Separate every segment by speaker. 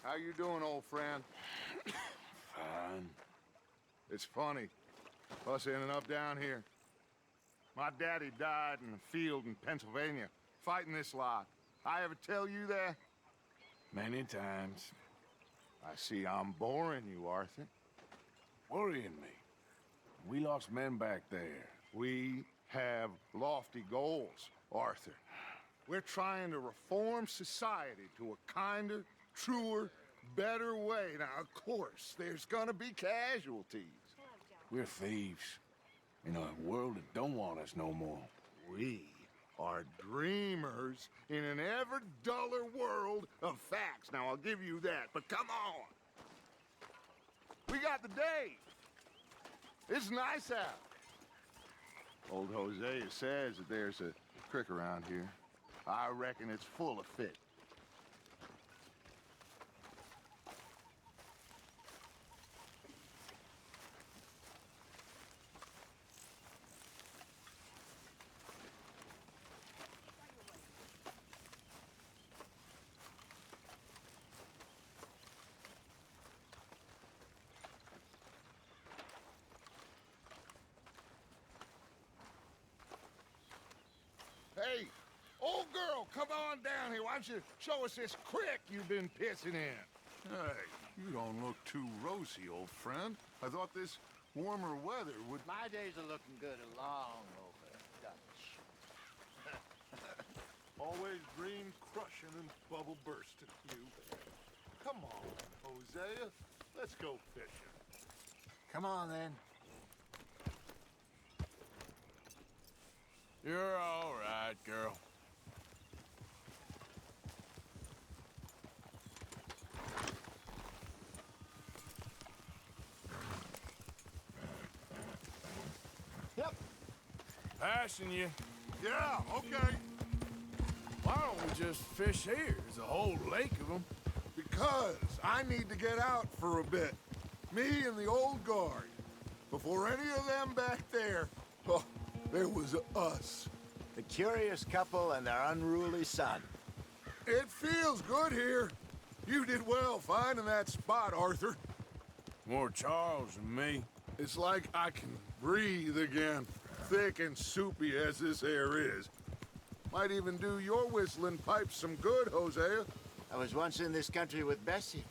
Speaker 1: How you doing, old friend?
Speaker 2: Fine.
Speaker 1: It's funny, us ending up down here. My daddy died in a field in Pennsylvania, fighting this lot. I ever tell you that?
Speaker 2: Many times.
Speaker 1: I see I'm boring you, Arthur.
Speaker 2: Worrying me. We lost men back there.
Speaker 1: We have lofty goals, Arthur. We're trying to reform society to a kinder, truer, better way. Now, of course, there's gonna be casualties.
Speaker 2: We're thieves. In a world that don't want us no more.
Speaker 1: We are dreamers in an ever duller world of facts. Now, I'll give you that, but come on. We got the day. It's nice out. Old Hosea says that there's a creek around here. I reckon it's full of fish. Hey, old girl, come on down here. Why don't you show us this creek you've been pissing in?
Speaker 3: Hey, you don't look too rosy, old friend. I thought this warmer weather would...
Speaker 4: My days are looking good along over, Dutch.
Speaker 3: Always green crushing and bubble bursting, you. Come on, Hosea. Let's go fishing.
Speaker 4: Come on, then.
Speaker 2: You're all right, girl.
Speaker 4: Yep.
Speaker 2: Passing you.
Speaker 3: Yeah, okay.
Speaker 2: Why don't we just fish here? There's a whole lake of them.
Speaker 1: Because I need to get out for a bit. Me and the old guard. Before any of them back there, oh, there was us.
Speaker 4: The curious couple and their unruly son.
Speaker 1: It feels good here. You did well finding that spot, Arthur.
Speaker 2: More Charles than me.
Speaker 1: It's like I can breathe again, thick and soupy as this air is. Might even do your whistling pipes some good, Hosea.
Speaker 4: I was once in this country with Bessie.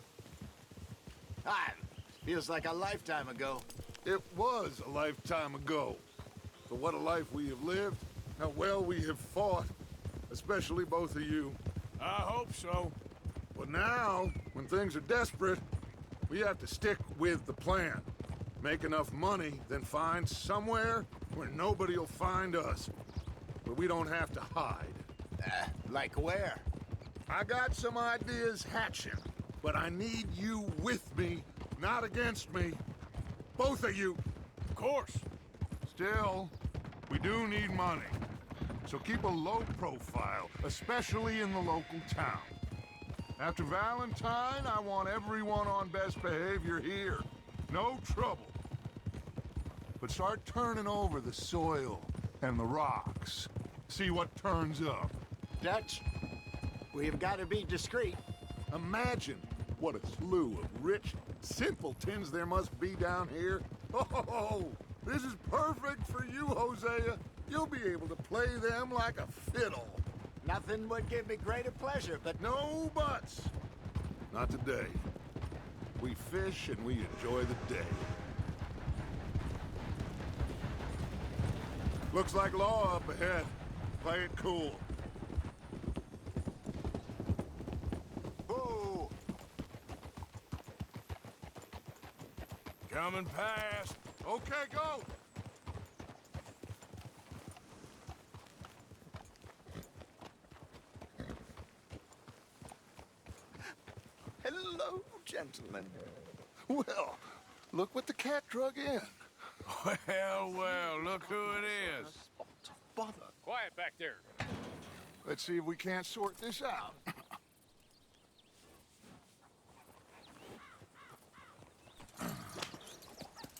Speaker 4: Feels like a lifetime ago.
Speaker 1: It was a lifetime ago. But what a life we have lived. How well we have fought. Especially both of you.
Speaker 2: I hope so.
Speaker 1: But now, when things are desperate, we have to stick with the plan. Make enough money, then find somewhere where nobody will find us. Where we don't have to hide.
Speaker 4: Like where?
Speaker 1: I got some ideas hatching, but I need you with me, not against me. Both of you.
Speaker 2: Of course.
Speaker 1: Still, we do need money. So keep a low profile, especially in the local town. After Valentine, I want everyone on best behavior here. No trouble. But start turning over the soil and the rocks. See what turns up.
Speaker 4: Dutch, we've got to be discreet.
Speaker 1: Imagine what a slew of rich simpletons there must be down here. Oh, this is perfect for you, Hosea. You'll be able to play them like a fiddle.
Speaker 4: Nothing would give me greater pleasure, but
Speaker 1: No buts. Not today. We fish and we enjoy the day. Looks like law up ahead. Play it cool.
Speaker 4: Whoa!
Speaker 2: Coming past.
Speaker 1: Okay, go.
Speaker 4: Hello, gentlemen.
Speaker 1: Well, look what the cat drug in.
Speaker 2: Well, look who it is.
Speaker 4: Bother.
Speaker 5: Quiet back there.
Speaker 1: Let's see if we can't sort this out.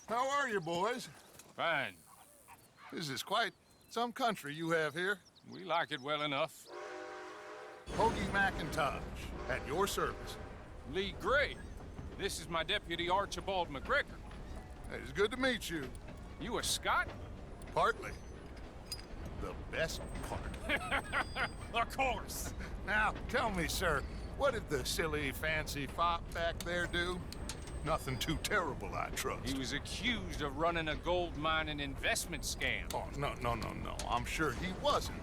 Speaker 1: How are you, boys?
Speaker 5: Fine.
Speaker 1: This is quite some country you have here.
Speaker 5: We like it well enough.
Speaker 1: Hoagie McIntosh, at your service.
Speaker 5: Lee Gray. This is my deputy Archibald McGregor.
Speaker 1: Hey, it's good to meet you.
Speaker 5: You a Scot?
Speaker 1: Partly. The best part.
Speaker 5: Of course.
Speaker 1: Now, tell me, sir, what did the silly, fancy fop back there do? Nothing too terrible, I trust.
Speaker 5: He was accused of running a gold mining investment scam.
Speaker 1: Oh, no. I'm sure he wasn't.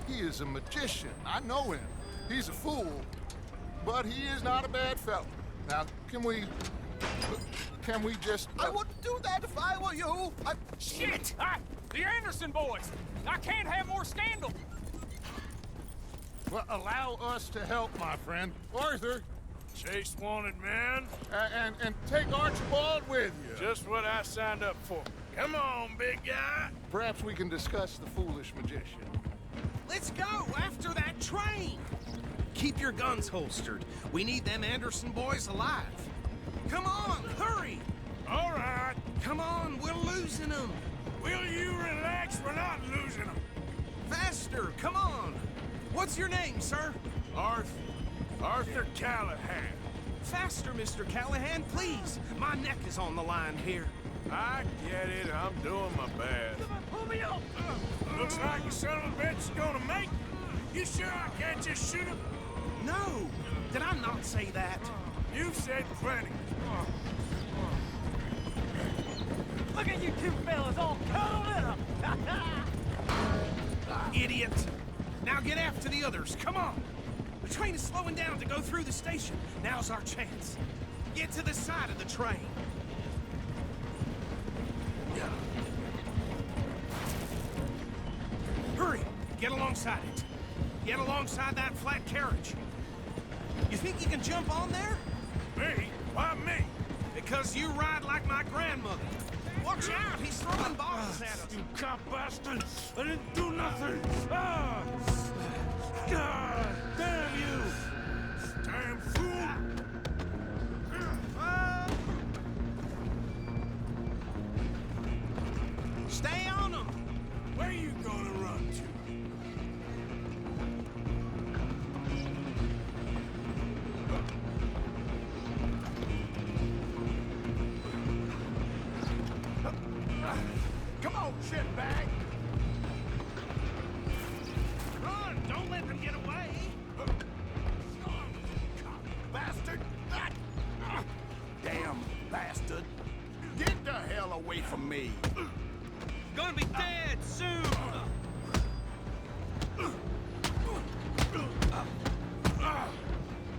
Speaker 1: He is a magician. I know him. He's a fool, but he is not a bad fellow. Now, can we just...
Speaker 6: I wouldn't do that if I were you.
Speaker 5: Shit! The Anderson boys! I can't have more scandal!
Speaker 1: Well, allow us to help, my friend. Arthur,
Speaker 2: Chase wanted man.
Speaker 1: and take Archibald with you.
Speaker 2: Just what I signed up for. Come on, big guy.
Speaker 1: Perhaps we can discuss the foolish magician.
Speaker 6: Let's go after that train. Keep your guns holstered. We need them Anderson boys alive. Come on, hurry.
Speaker 2: All right.
Speaker 6: Come on, we're losing them.
Speaker 2: Will you relax? We're not losing them.
Speaker 6: Faster, come on. What's your name, sir?
Speaker 2: Arthur Callahan.
Speaker 6: Faster, Mr. Callahan, please. My neck is on the line here.
Speaker 2: I get it. I'm doing my best.
Speaker 6: Pull me up.
Speaker 2: Looks like you son of a bitch is gonna make it. You sure I can't just shoot him?
Speaker 6: No, did I not say that?
Speaker 2: You've said plenty.
Speaker 7: Look at you two fellas all cuddled in them!
Speaker 6: Idiot. Now get after the others, come on. The train is slowing down to go through the station. Now's our chance. Get to the side of the train. Hurry, get alongside it. Get alongside that flat carriage. You think you can jump on there?
Speaker 2: Me? Why me?
Speaker 6: Because you ride like my grandmother. Watch out, he's throwing bottles at us.
Speaker 2: You cop bastard! I didn't do nothing! Ah! God damn you! Damn fool!
Speaker 6: Stay on him!
Speaker 2: Where you gonna run to?
Speaker 6: Come on, shitbag! Run! Don't let them get away!
Speaker 4: Bastard! Damn bastard! Get the hell away from me!
Speaker 6: Gonna be dead soon!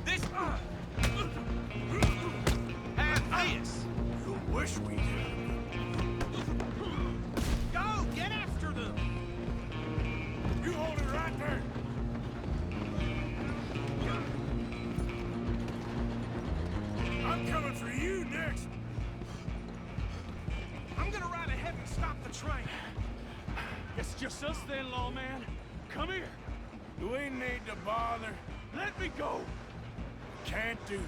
Speaker 6: This... Have this!
Speaker 2: You wish we did.
Speaker 6: Go! Get after them!
Speaker 2: You hold it right there. I'm coming for you next.
Speaker 6: I'm gonna ride ahead and stop the train.
Speaker 7: It's just us then, lawman. Come here.
Speaker 2: Do we need to bother?
Speaker 7: Let me go.
Speaker 2: Can't do that.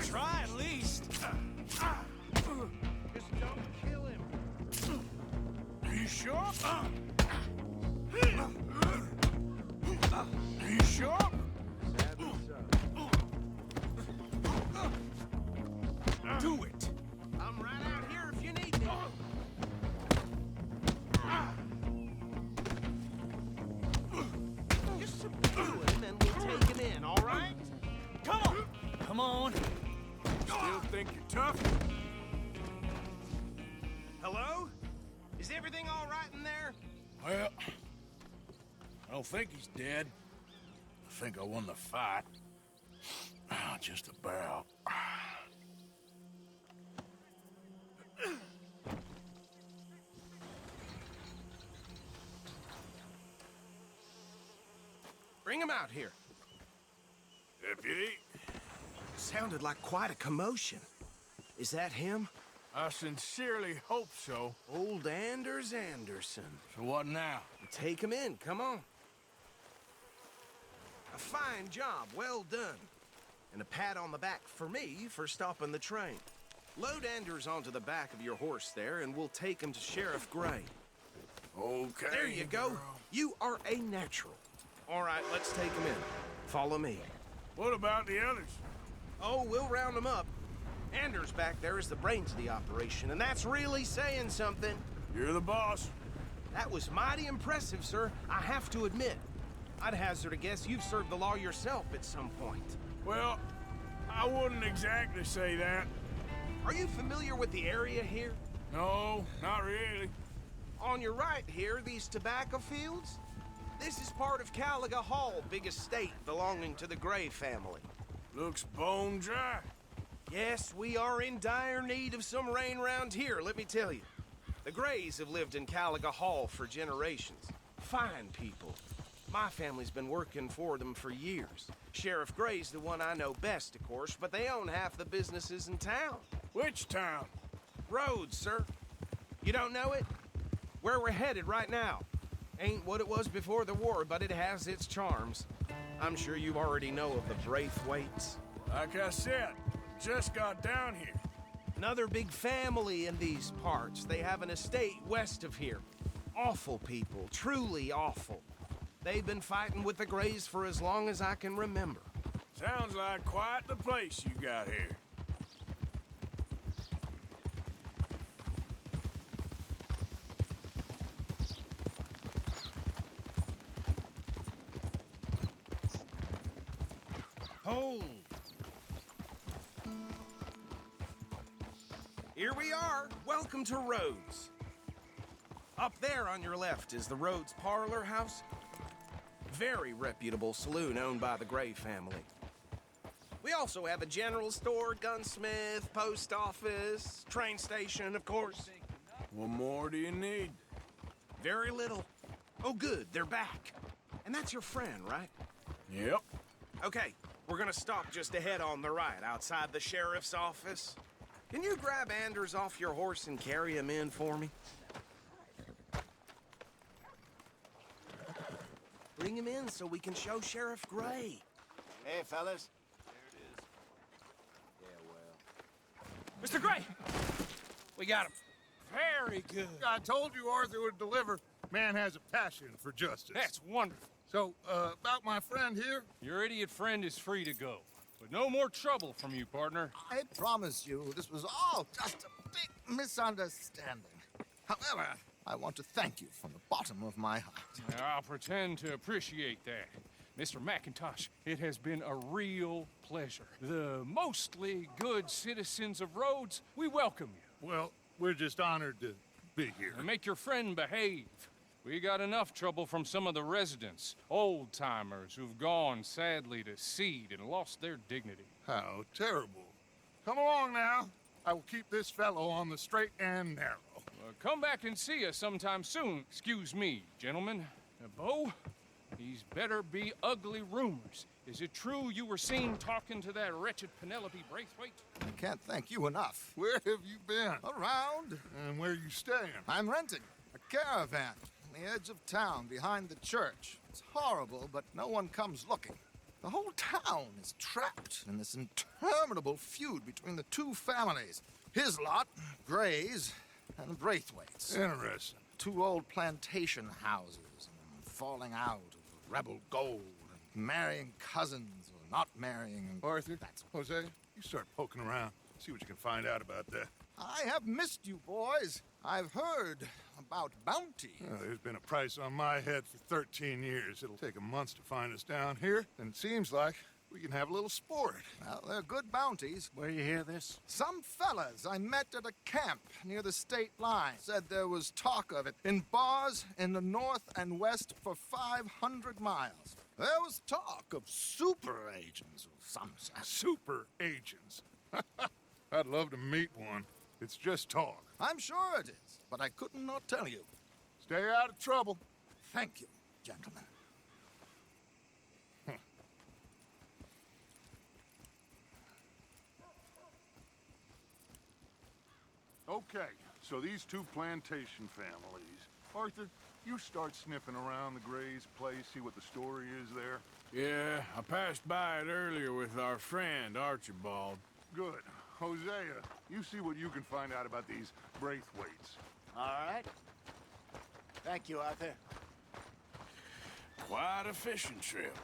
Speaker 6: Try at least. Just don't kill him.
Speaker 2: Are you sure? Are you sure?
Speaker 6: Do it. I'm right out here if you need me. Just subdue him and we'll take him in, all right?
Speaker 7: Come on. Come on.
Speaker 2: Still think you're tough?
Speaker 6: Hello? Is everything all right in there?
Speaker 2: Well, I don't think he's dead. I think I won the fight. Just about.
Speaker 6: Bring him out here.
Speaker 2: Deputy,
Speaker 6: Sounded like quite a commotion. Is that him?
Speaker 2: I sincerely hope so.
Speaker 6: Old Anders Anderson.
Speaker 2: So what now?
Speaker 6: Take him in, come on. A fine job, well done. And a pat on the back for me for stopping the train. Load Anders onto the back of your horse there, and we'll take him to Sheriff Gray.
Speaker 2: Okay.
Speaker 6: There you go. You are a natural. All right, let's take him in. Follow me.
Speaker 2: What about the others?
Speaker 6: Oh, we'll round them up. Anders back there is the brains of the operation, and that's really saying something.
Speaker 2: You're the boss.
Speaker 6: That was mighty impressive, sir. I have to admit. I'd hazard a guess you've served the law yourself at some point.
Speaker 2: Well, I wouldn't exactly say that.
Speaker 6: Are you familiar with the area here?
Speaker 2: No, not really.
Speaker 6: On your right here, these tobacco fields? This is part of Caliga Hall, big estate belonging to the Gray family.
Speaker 2: Looks bone dry.
Speaker 6: Yes, we are in dire need of some rain round here, let me tell you. The Grays have lived in Caliga Hall for generations. Fine people. My family's been working for them for years. Sheriff Gray's the one I know best, of course, but they own half the businesses in town.
Speaker 2: Which town?
Speaker 6: Rhodes, sir. You don't know it? Where we're headed right now. Ain't what it was before the war, but it has its charms. I'm sure you already know of the Braithwaites.
Speaker 2: Like I said, just got down here.
Speaker 6: Another big family in these parts. They have an estate west of here. Awful people, truly awful. They've been fighting with the Grays for as long as I can remember.
Speaker 2: Sounds like quite the place you got here.
Speaker 6: Oh! Here we are. Welcome to Rhodes. Up there on your left is the Rhodes Parlor House. Very reputable saloon owned by the Gray family. We also have a general store, gunsmith, post office, train station, of course.
Speaker 2: What more do you need?
Speaker 6: Very little. Oh, good, they're back. And that's your friend, right?
Speaker 2: Yep.
Speaker 6: Okay, we're gonna stop just ahead on the right, outside the sheriff's office. Can you grab Anders off your horse and carry him in for me? Bring him in so we can show Sheriff Gray.
Speaker 4: Hey, fellas.
Speaker 5: Mr. Gray! We got him. Very good.
Speaker 1: I told you Arthur would deliver. Man has a passion for justice.
Speaker 5: That's wonderful.
Speaker 1: So, about my friend here?
Speaker 7: Your idiot friend is free to go. But no more trouble from you, partner.
Speaker 8: I promise you, this was all just a big misunderstanding. However, I want to thank you from the bottom of my heart.
Speaker 7: I'll pretend to appreciate that. Mr. McIntosh, it has been a real pleasure. The mostly good citizens of Rhodes, we welcome you.
Speaker 1: Well, we're just honored to be here.
Speaker 7: And make your friend behave. We got enough trouble from some of the residents, old-timers who've gone, sadly, to seed and lost their dignity.
Speaker 1: How terrible. Come along now. I will keep this fellow on the straight and narrow.
Speaker 7: Come back and see us sometime soon. Excuse me, gentlemen. Bo, these better be ugly rumors. Is it true you were seen talking to that wretched Penelope Braithwaite?
Speaker 8: I can't thank you enough.
Speaker 1: Where have you been?
Speaker 8: Around,
Speaker 1: And where you staying?
Speaker 8: I'm renting a caravan on the edge of town behind the church. It's horrible, but no one comes looking. The whole town is trapped in this interminable feud between the two families. His lot, Gray's, and Braithwaite's.
Speaker 1: Interesting.
Speaker 8: Two old plantation houses, and falling out of rebel gold, and marrying cousins or not marrying.
Speaker 1: Arthur, Jose, you start poking around. See what you can find out about that.
Speaker 8: I have missed you, boys. I've heard about bounty.
Speaker 1: There's been a price on my head for 13 years. It'll take a month to find us down here, and it seems like we can have a little sport.
Speaker 8: Well, they're good bounties.
Speaker 1: Where you hear this?
Speaker 8: Some fellas I met at a camp near the state line said there was talk of it in bars in the north and west for 500 miles. There was talk of super agents of some sort.
Speaker 1: Super agents. I'd love to meet one. It's just talk.
Speaker 8: I'm sure it is, but I couldn't not tell you.
Speaker 1: Stay out of trouble.
Speaker 8: Thank you, gentlemen.
Speaker 1: Okay, so these two plantation families. Arthur, you start sniffing around the Gray's place, see what the story is there.
Speaker 2: Yeah, I passed by it earlier with our friend, Archibald.
Speaker 1: Good. Hosea, you see what you can find out about these Braithwaites.
Speaker 4: All right. Thank you, Arthur.
Speaker 2: Quite a fishing trip.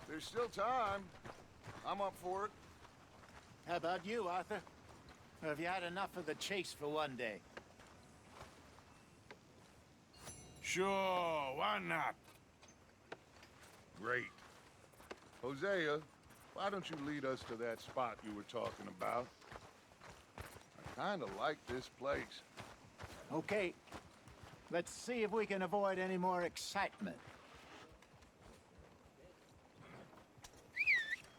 Speaker 1: There's still time. I'm up for it.
Speaker 4: How about you, Arthur? Or have you had enough of the chase for one day?
Speaker 2: Sure, why not?
Speaker 1: Great. Hosea, why don't you lead us to that spot you were talking about? I kind of like this place.
Speaker 4: Okay. Let's see if we can avoid any more excitement.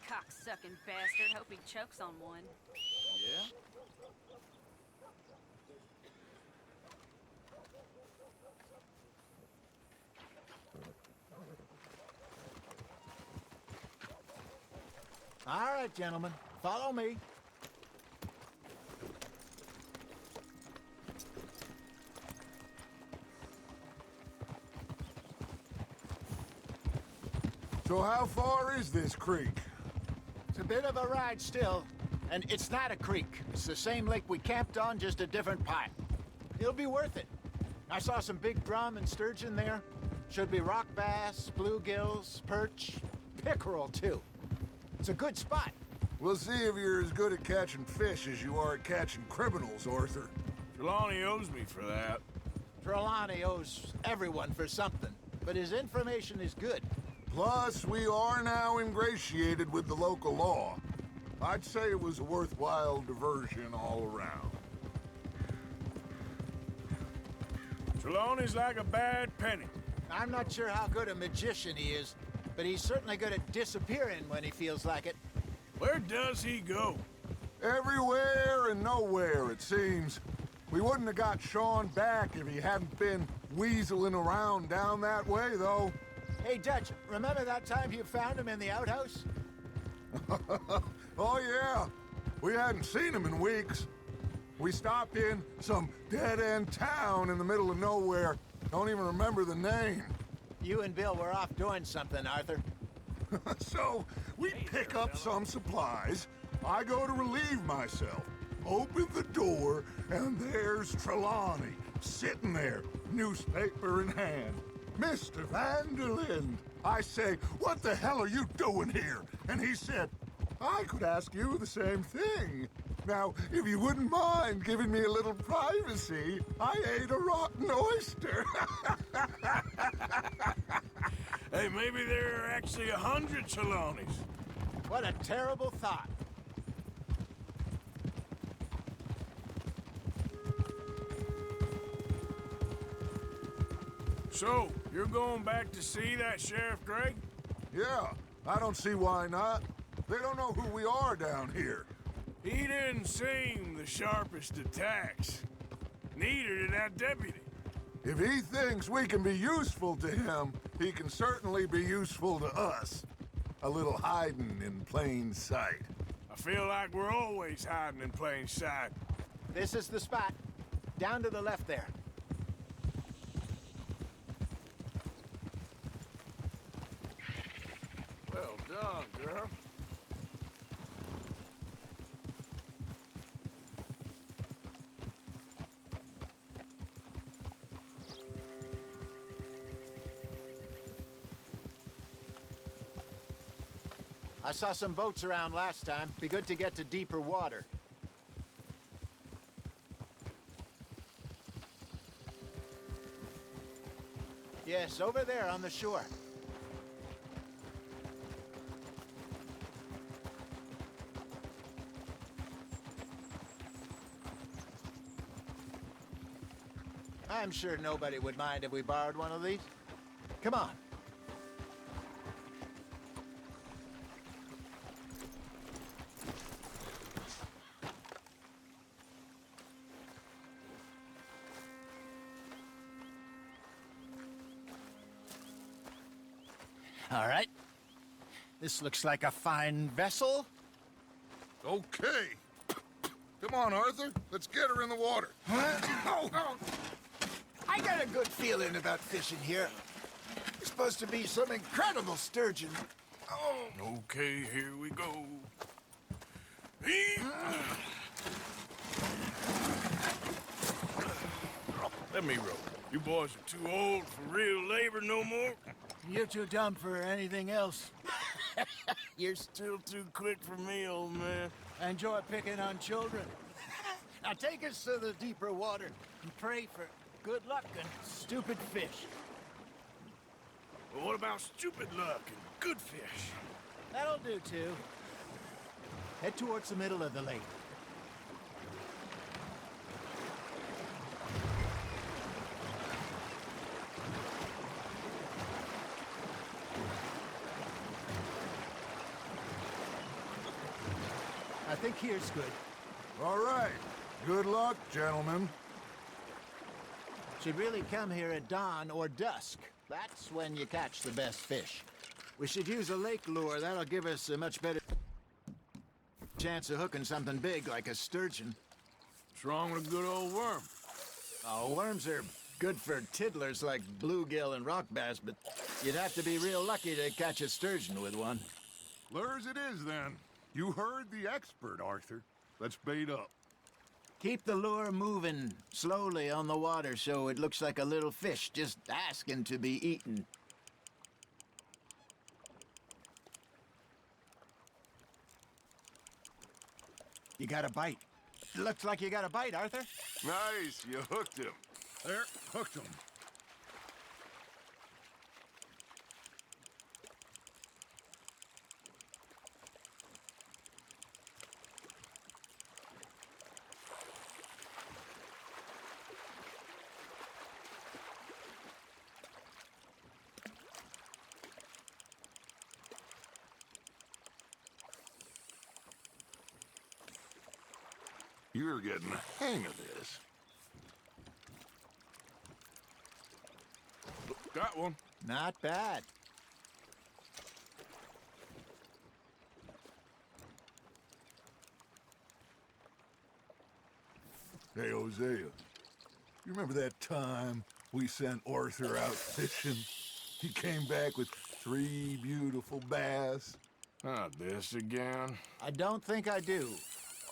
Speaker 9: Cocksucking bastard. Hope he chokes on one.
Speaker 1: Yeah?
Speaker 4: All right, gentlemen. Follow me.
Speaker 1: So how far is this creek?
Speaker 4: It's a bit of a ride still, and it's not a creek. It's the same lake we camped on, just a different pipe. It'll be worth it. I saw some big drum and sturgeon there. Should be rock bass, bluegills, perch, pickerel, too. It's a good spot.
Speaker 1: We'll see if you're as good at catching fish as you are at catching criminals, Arthur.
Speaker 2: Trelawney owes me for that.
Speaker 4: Trelawney owes everyone for something, but his information is good.
Speaker 1: Plus, we are now ingratiated with the local law. I'd say it was a worthwhile diversion all around.
Speaker 2: Trelawney's like a bad penny.
Speaker 4: I'm not sure how good a magician he is, but he's certainly good at disappearing when he feels like it.
Speaker 2: Where does he go?
Speaker 1: Everywhere and nowhere, it seems. We wouldn't have got Sean back if he hadn't been weaseling around down that way, though.
Speaker 4: Hey, Dutch, remember that time you found him in the outhouse?
Speaker 1: Oh, yeah. We hadn't seen him in weeks. We stopped in some dead-end town in the middle of nowhere. Don't even remember the name.
Speaker 4: You and Bill were off doing something, Arthur.
Speaker 1: So, we pick up some supplies. I go to relieve myself. Open the door, and there's Trelawney, sitting there, newspaper in hand. Mr. Vanderlyn. I say, what the hell are you doing here? And he said, I could ask you the same thing. Now, if you wouldn't mind giving me a little privacy, I ate a rotten oyster.
Speaker 2: Hey, maybe there are actually 100 Trelawneys.
Speaker 4: What a terrible thought.
Speaker 2: So, you're going back to see that Sheriff Gregg?
Speaker 1: Yeah, I don't see why not. They don't know who we are down here.
Speaker 2: He didn't seem the sharpest attacks. Neither did that deputy.
Speaker 1: If he thinks we can be useful to him, he can certainly be useful to us. A little hiding in plain sight.
Speaker 2: I feel like we're always hiding in plain sight.
Speaker 4: This is the spot. Down to the left there.
Speaker 2: Well done, girl.
Speaker 4: I saw some boats around last time. Be good to get to deeper water. Yes, over there on the shore. I'm sure nobody would mind if we borrowed one of these. Come on. All right. This looks like a fine vessel.
Speaker 1: Okay. Come on, Arthur. Let's get her in the water.
Speaker 4: I got a good feeling about fishing here. There's supposed to be some incredible sturgeon.
Speaker 2: Okay, here we go. Let me row. You boys are too old for real labor no more?
Speaker 4: You're too dumb for anything else.
Speaker 2: You're still too quick for me, old man.
Speaker 4: I enjoy picking on children. Now take us to the deeper water and pray for good luck and stupid fish.
Speaker 2: But what about stupid luck and good fish?
Speaker 4: That'll do, too. Head towards the middle of the lake. I think here's good.
Speaker 1: All right. Good luck, gentlemen.
Speaker 4: Should really come here at dawn or dusk. That's when you catch the best fish. We should use a lake lure. That'll give us a much better chance of hooking something big like a sturgeon.
Speaker 2: What's wrong with a good old worm?
Speaker 4: Oh, worms are good for tiddlers like bluegill and rock bass, but you'd have to be real lucky to catch a sturgeon with one.
Speaker 1: Lures it is, then. You heard the expert, Arthur. Let's bait up.
Speaker 4: Keep the lure moving slowly on the water so it looks like a little fish just asking to be eaten. You got a bite. Looks like you got a bite, Arthur.
Speaker 1: Nice. You hooked him. There. Hooked him. You're getting the hang of this.
Speaker 2: Got one.
Speaker 4: Not bad.
Speaker 1: Hey, Hosea. You remember that time we sent Arthur out fishing? He came back with 3 beautiful bass.
Speaker 2: Not this again.
Speaker 4: I don't think I do.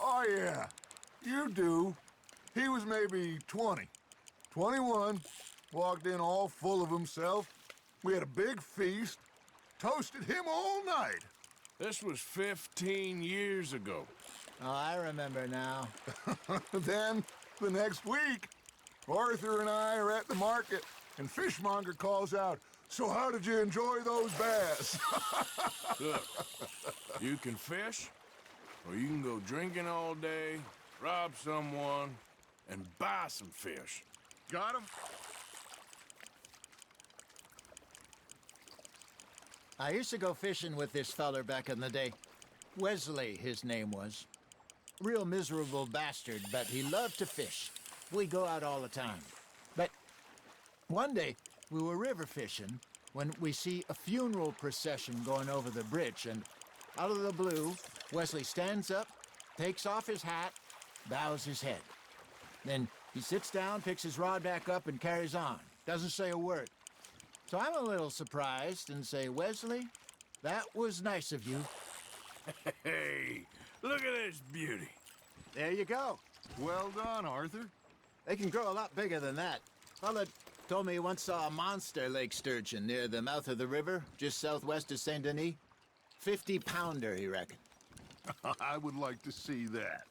Speaker 1: Oh, yeah. You do. He was maybe 20. 21. Walked in all full of himself. We had a big feast. Toasted him all night.
Speaker 2: This was 15 years ago.
Speaker 4: Oh, I remember now.
Speaker 1: Then, the next week, Arthur and I are at the market, and Fishmonger calls out, "So how did you enjoy those bass?"
Speaker 2: Look, you can fish, or you can go drinking all day, rob someone, and buy some fish.
Speaker 1: Got him?
Speaker 4: I used to go fishing with this feller back in the day. Wesley, his name was. Real miserable bastard, but he loved to fish. We go out all the time. But one day, we were river fishing when we see a funeral procession going over the bridge, and out of the blue, Wesley stands up, takes off his hat, bows his head. Then he sits down, picks his rod back up, and carries on. Doesn't say a word. So I'm a little surprised and say, "Wesley, that was nice of you."
Speaker 2: Hey, look at this beauty.
Speaker 4: There you go.
Speaker 1: Well done, Arthur.
Speaker 4: They can grow a lot bigger than that. Fella told me he once saw a monster lake sturgeon near the mouth of the river, just southwest of Saint Denis. 50-pounder, he reckoned.
Speaker 1: I would like to see that.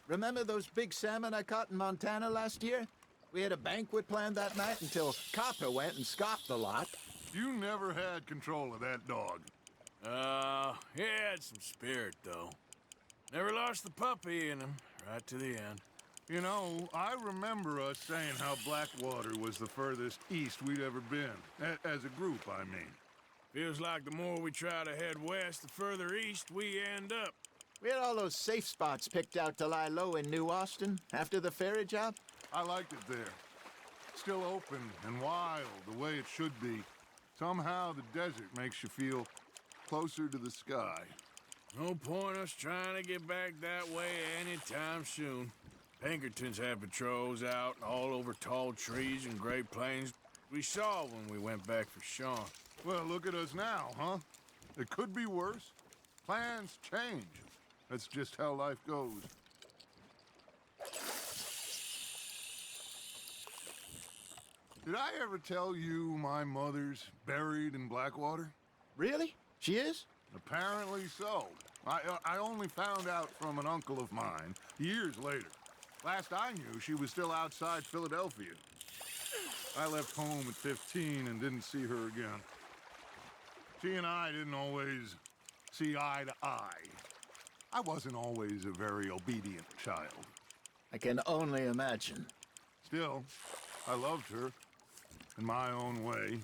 Speaker 4: Remember those big salmon I caught in Montana last year? We had a banquet planned that night until Copper went and scoffed the lot.
Speaker 1: You never had control of that dog.
Speaker 2: He had some spirit, though. Never lost the puppy in him, right to the end.
Speaker 1: You know, I remember us saying how Blackwater was the furthest east we'd ever been. As a group, I mean.
Speaker 2: Feels like the more we try to head west, the further east we end up.
Speaker 4: We had all those safe spots picked out to lie low in New Austin after the ferry job.
Speaker 1: I liked it there. Still open and wild, the way it should be. Somehow the desert makes you feel closer to the sky.
Speaker 2: No point us trying to get back that way anytime soon. Pinkertons have patrols out all over tall trees and Great Plains. We saw when we went back for Sean.
Speaker 1: Well, look at us now, huh? It could be worse. Plans change. That's just how life goes. Did I ever tell you my mother's buried in Blackwater?
Speaker 4: Really? She is?
Speaker 1: Apparently so. I only found out from an uncle of mine years later. Last I knew, she was still outside Philadelphia. I left home at 15 and didn't see her again. She and I didn't always see eye to eye. I wasn't always a very obedient child.
Speaker 4: I can only imagine.
Speaker 1: Still, I loved her in my own way,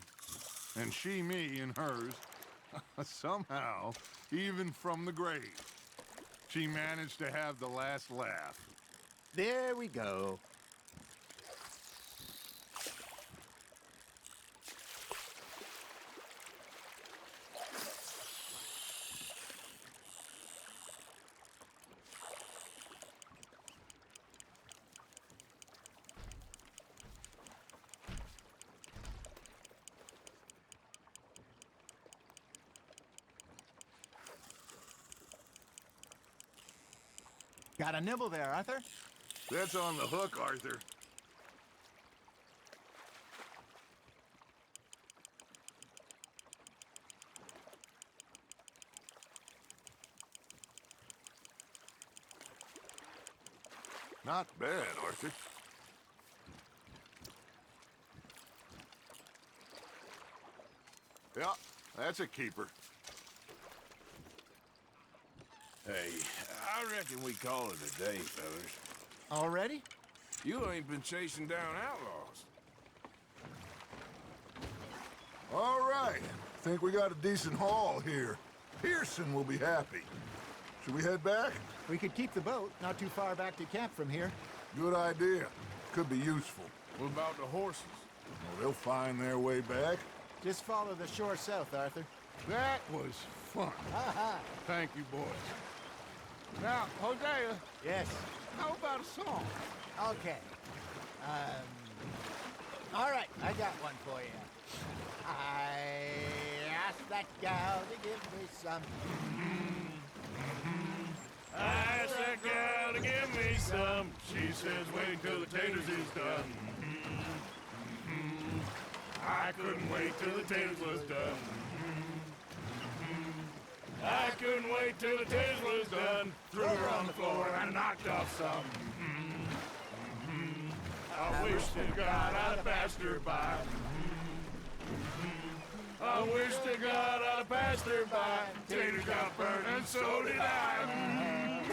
Speaker 1: and she me in hers. Somehow, even from the grave, she managed to have the last laugh.
Speaker 4: There we go. Got a nibble there, Arthur?
Speaker 1: That's on the hook, Arthur. Not bad, Arthur. Yeah, that's a keeper.
Speaker 2: Hey, I reckon we call it a day, fellas.
Speaker 4: Already?
Speaker 2: You ain't been chasing down outlaws.
Speaker 1: All right. Think we got a decent haul here. Pearson will be happy. Should we head back?
Speaker 4: We could keep the boat not too far back to camp from here.
Speaker 1: Good idea. Could be useful.
Speaker 2: What about the horses?
Speaker 1: Well, they'll find their way back.
Speaker 4: Just follow the shore south, Arthur.
Speaker 1: That was fun.
Speaker 4: Ha
Speaker 1: Thank you, boys. Now, Hosea,
Speaker 4: Yes.
Speaker 1: how about a song?
Speaker 4: Okay. All right, I got one for you. I asked that gal to give me some.
Speaker 2: I asked that gal to give me some. She says, wait till the taters is done. I couldn't wait till the taters was done. I couldn't wait till the taters was done. Threw her on the floor and I knocked off some. I wish to God I'd have passed her by. I wish to God I'd have passed her by. Taters got burned and so did I.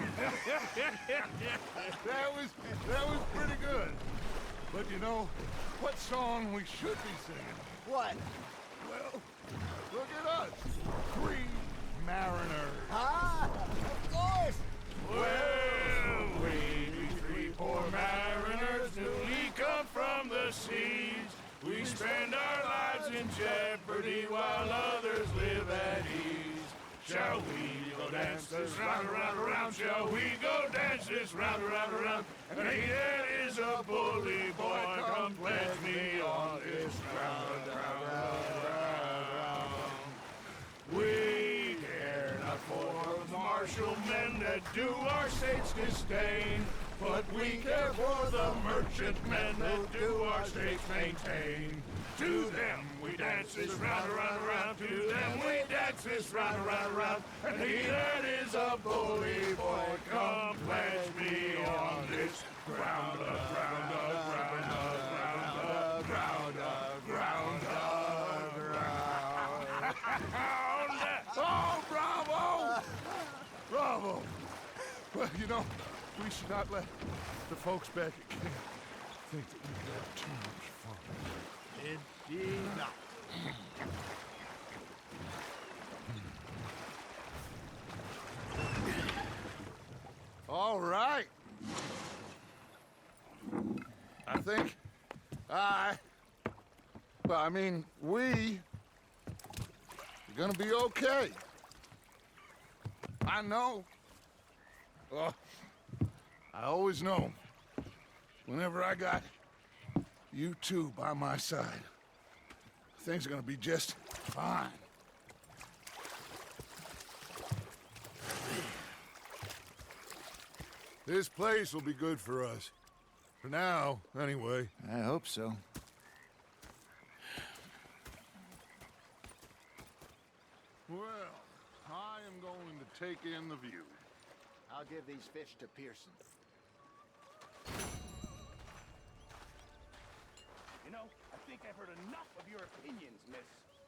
Speaker 1: That was pretty good. But you know, what song we should be singing?
Speaker 4: What?
Speaker 1: Well, look at us. Three mariners.
Speaker 4: Ah, of course.
Speaker 2: Well, we be three poor mariners, newly come from the seas. We spend our lives in jeopardy while others live at ease. Shall we go dance this round, around, around? Shall we go dance this round, around, around? And he that is a bully boy, come pledge me on this round, round, round, round. We care not for the martial men that do our state's disdain, but we care for the merchant men that do our states maintain. To them we dance this round, around, around. To them we dance this round, around, around. And he that is a bully boy, come pledge me on this ground, ground, ground, ground, ground, ground, ground.
Speaker 1: Oh, bravo! Bravo! Well, you know, we should not let the folks back at camp think that we've had too much fun.
Speaker 4: Indeed not.
Speaker 1: All right. I think we are gonna be okay. I know. I always know. Whenever I got you two by my side, things are gonna be just fine. This place will be good for us. For now, anyway.
Speaker 4: I hope so.
Speaker 1: Well, I am going to take in the view.
Speaker 4: I'll give these fish to Pearson.
Speaker 10: You know, I think I've heard enough of your opinions, miss.